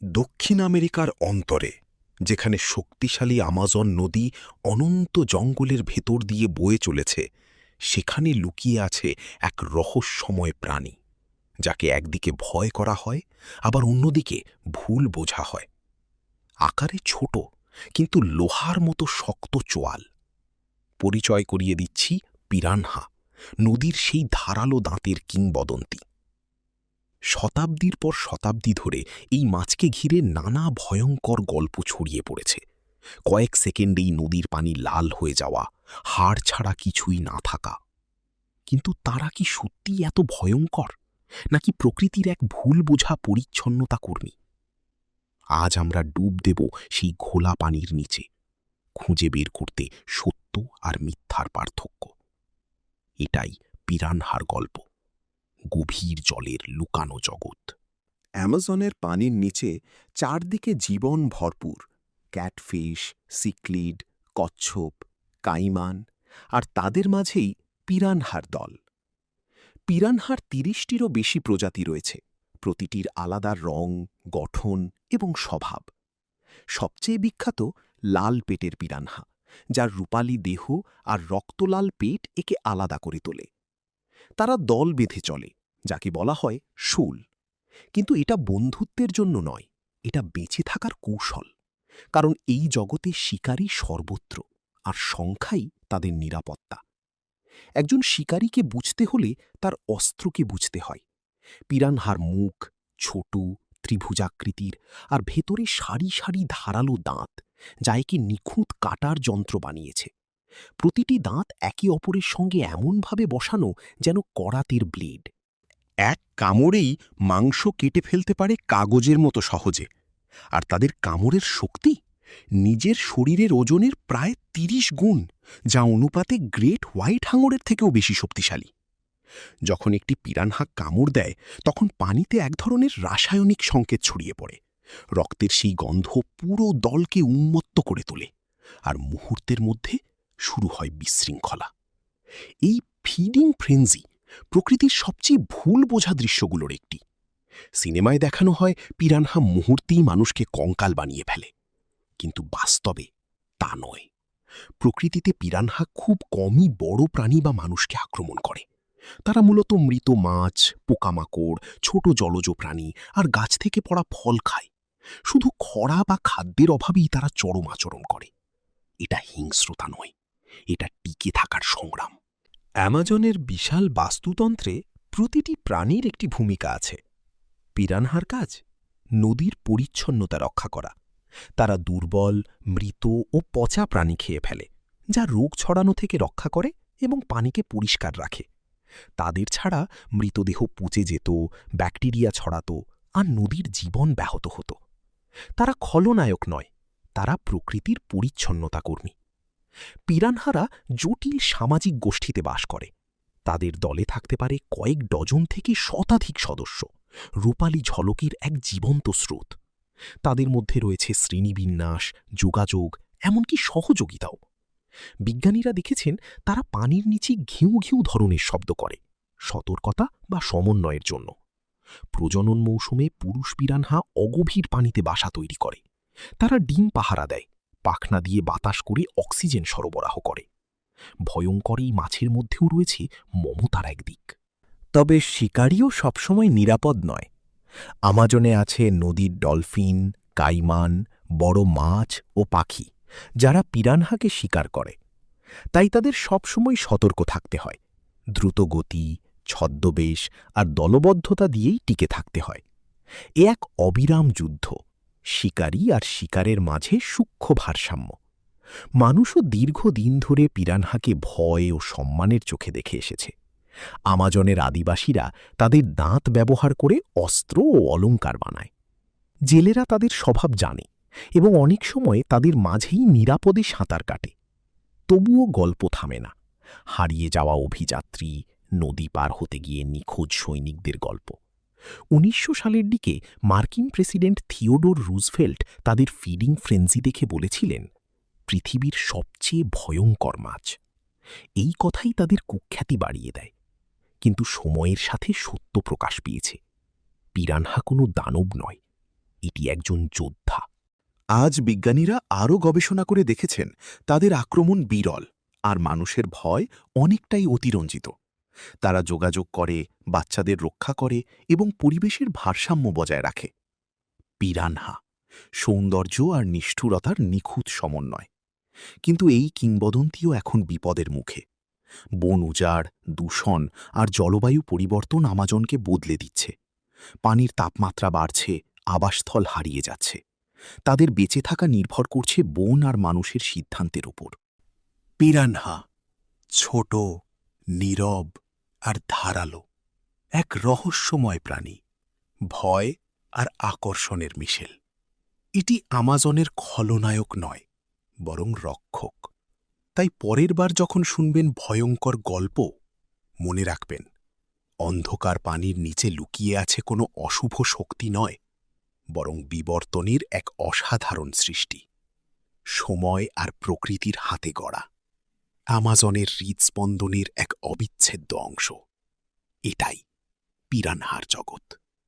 দক্ষিণ আমেরিকার অন্তরে, যেখানে শক্তিশালী আমাজন নদী অনন্ত জঙ্গলের ভেতর দিয়ে বয়ে চলেছে, সেখানে লুকিয়ে আছে এক রহস্যময় প্রাণী, যাকে একদিকে ভয় করা হয়, আবার অন্যদিকে ভুল বোঝা হয়। আকারে ছোট, কিন্তু লোহার মতো শক্ত চোয়াল। পরিচয় করিয়ে দিচ্ছি পিরানহা, নদীর সেই ধারালো দাঁতের কিংবদন্তি। শতাব্দীর পর শতাব্দী ধরে এই মাছকে ঘিরে নানা ভয়ঙ্কর গল্প ছড়িয়ে পড়েছে। কয়েক সেকেন্ডেই নদীর পানি লাল হয়ে যাওয়া, হাড় ছাড়া কিছুই না থাকা। কিন্তু তারা কি সত্যিই এত ভয়ঙ্কর, নাকি প্রকৃতির এক ভুল বোঝা পরিচ্ছন্নতা কর্মী? আজ আমরা ডুব দেব সেই ঘোলা পানির নিচে, খুঁজে বের করতে সত্য আর মিথ্যার পার্থক্য। এটাই পিরানহার গল্প, গভীর জলের লুকানো জগৎ। অ্যামাজনের পানির নিচে চারদিকে জীবন ভরপুর। ক্যাটফিশ, সিক্লিড, কচ্ছপ, কাইমান, আর তাদের মাঝেই পিরানহার দল। পিরানহার ৩০টিরও বেশি প্রজাতি রয়েছে, প্রতিটির আলাদা রং, গঠন এবং স্বভাব। সবচেয়ে বিখ্যাত লাল পেটের পিরানহা, যার রূপালী দেহ আর রক্তলাল পেট একে আলাদা করে তোলে। তারা দল বেঁধে চলে, যাকে বলা হয় শুল। কিন্তু এটা বন্ধুত্বের জন্য নয়, এটা বেঁচে থাকার কৌশল। কারণ এই জগতে শিকারী সর্বত্র, আর সংখ্যাই তাদের নিরাপত্তা। একজন শিকারীকে বুঝতে হলে তার অস্ত্রকে বুঝতে হয়। পিরানহার মুখ ছোট, ত্রিভুজাকৃতির, আর ভেতরে সারি সারি ধারালো দাঁত, যা একে নিখুঁত কাটার যন্ত্র বানিয়েছে। প্রতিটি দাঁত একে অপরের সঙ্গে এমনভাবে বসানো যেন করাতের ব্লেড। এক কামড়েই মাংস কেটে ফেলতে পারে কাগজের মতো সহজে। আর তাদের কামড়ের শক্তি নিজের শরীরের ওজনের প্রায় ৩০ গুণ, যা অনুপাতে গ্রেট হোয়াইট হাঙরের থেকেও বেশি শক্তিশালী। যখন একটি পিরানহা কামড় দেয়, তখন পানিতে এক ধরনের রাসায়নিক সংকেত ছড়িয়ে পড়ে। রক্তের সেই গন্ধ পুরো দলকে উন্মত্ত করে তোলে, আর মুহূর্তের মধ্যে শুরু হয় বিশৃঙ্খলা। এই ফিডিং ফ্রেঞ্জি প্রকৃতির সবচেয়ে ভুল বোঝা দৃশ্যগুলোর একটি। সিনেমায় দেখানো হয় পিরানহা মুহূর্তেই মানুষকে কঙ্কাল বানিয়ে ফেলে, কিন্তু বাস্তবে তা নয়। প্রকৃতিতে পিরানহা খুব কমই বড় প্রাণী বা মানুষকে আক্রমণ করে। তারা মূলত মৃত মাছ, পোকামাকড়, ছোট জলজ প্রাণী আর গাছ থেকে পড়া ফল খায়। শুধু খরা বা খাদ্যের অভাবেই তারা চরম আচরণ করে। এটা হিংস্রতা নয়, এটা টিকে থাকার সংগ্রাম। অ্যামাজনের বিশাল বাস্তুতন্ত্রে প্রতিটি প্রাণীর একটি ভূমিকা আছে। পিরানহার কাজ নদীর পরিচ্ছন্নতা রক্ষা করা। তারা দুর্বল, মৃত ও পচা প্রাণী খেয়ে ফেলে, যা রোগ ছড়ানো থেকে রক্ষা করে এবং পানিকে পরিষ্কার রাখে। তাদের ছাড়া মৃতদেহ পচে যেত, ব্যাকটেরিয়া ছড়াতো, আর নদীর জীবন ব্যাহত হতো। তারা খলনায়ক নয়, তারা প্রকৃতির পরিচ্ছন্নতা কর্মী। পিরানহারা জটিল সামাজিক গোষ্ঠীতে বাস করে। তাদের দলে থাকতে পারে কয়েক ডজন থেকে শতাধিক সদস্য, রূপালী ঝলকের এক জীবন্ত স্রোত। তাদের মধ্যে রয়েছে শ্রেণীবিন্যাস, যোগাযোগ, এমনকি সহযোগিতাও। বিজ্ঞানীরা দেখেছেন তারা পানির নিচে ঘিউ ঘিউ ধরনের শব্দ করে, সতর্কতা বা সমন্বয়ের জন্য। প্রজনন মৌসুমে পুরুষ পিরানহা অগভীর পানিতে বাসা তৈরি করে। তারা ডিম পাহারা দেয়, পাখনা দিয়ে বাতাস করে অক্সিজেন সরবরাহ করে। ভয়ঙ্কর এই মাছের মধ্যেও রয়েছে মমতার এক দিক। তবে শিকারিও সবসময় নিরাপদ নয়। আমাজনে আছে নদীর ডলফিন, কাইমান, বড় মাছ ও পাখি, যারা পিরানহাকে শিকার করে। তাই তাদের সবসময় সতর্ক থাকতে হয়। দ্রুত গতি, ছদ্মবেশ আর দলবদ্ধতা দিয়েই টিকে থাকতে হয়। এ এক অবিরাম যুদ্ধ, শিকারী আর শিকারের মাঝে সূক্ষ্ম ভারসাম্য। মানুষও দীর্ঘদিন ধরে পিরানহাকে ভয় ও সম্মানের চোখে দেখে এসেছে। আমাজনের আদিবাসীরা তাদের দাঁত ব্যবহার করে অস্ত্র ও অলংকার বানায়। জেলেরা তাদের স্বভাব জানে এবং অনেক সময় তাদের মাঝেই নিরাপদে সাঁতার কাটে। তবুও গল্প থামে না। হারিয়ে যাওয়া অভিযাত্রী, নদী পার হতে গিয়ে নিখোঁজ সৈনিকদের গল্প। ১৯০০ সালের দিকে মার্কিন প্রেসিডেন্ট থিওডোর রুজভেল্ট তাদের ফিডিং ফ্রেঞ্জি দেখে বলেছিলেন, পৃথিবীর সবচেয়ে ভয়ঙ্কর মাছ। এই কথাই তাদের কুখ্যাতি বাড়িয়ে দেয়। কিন্তু সময়ের সাথে সত্য প্রকাশ পেয়েছে। পিরানহা কোনো দানব নয়, এটি একজন যোদ্ধা। আজ বিজ্ঞানীরা আরও গবেষণা করে দেখেছেন তাদের আক্রমণ বিরল আর মানুষের ভয় অনেকটাই অতিরঞ্জিত। তারা যোগাযোগ করে, বাচ্চাদের রক্ষা করে এবং পরিবেশের ভারসাম্য বজায় রাখে। পিরানহা সৌন্দর্য আর নিষ্ঠুরতার নিখুঁত সমন্বয়। কিন্তু এই কিংবদন্তিও এখন বিপদের মুখে। বন উজাড়, দূষণ আর জলবায়ু পরিবর্তন আমাজনকে বদলে দিচ্ছে। পানির তাপমাত্রা বাড়ছে, আবাসস্থল হারিয়ে যাচ্ছে। তাদের বেঁচে থাকা নির্ভর করছে বন আর মানুষের সিদ্ধান্তের উপর। পিরানহা ছোট, নীরব আর ধারালো, এক রহস্যময় প্রাণী, ভয় আর আকর্ষণের মিশেল। এটি আমাজনের খলনায়ক নয়, বরং রক্ষক। তাই পরের বার যখন শুনবেন ভয়ঙ্কর গল্প, মনে রাখবেন, অন্ধকার পানির নিচে লুকিয়ে আছে কোনো অশুভ শক্তি নয়, বরং বিবর্তনের এক অসাধারণ সৃষ্টি, সময় আর প্রকৃতির হাতে গড়া আমাজনের হৃদস্পন্দনের এক অবিচ্ছেদ্য অংশ। এটাই পিরানহার জগৎ।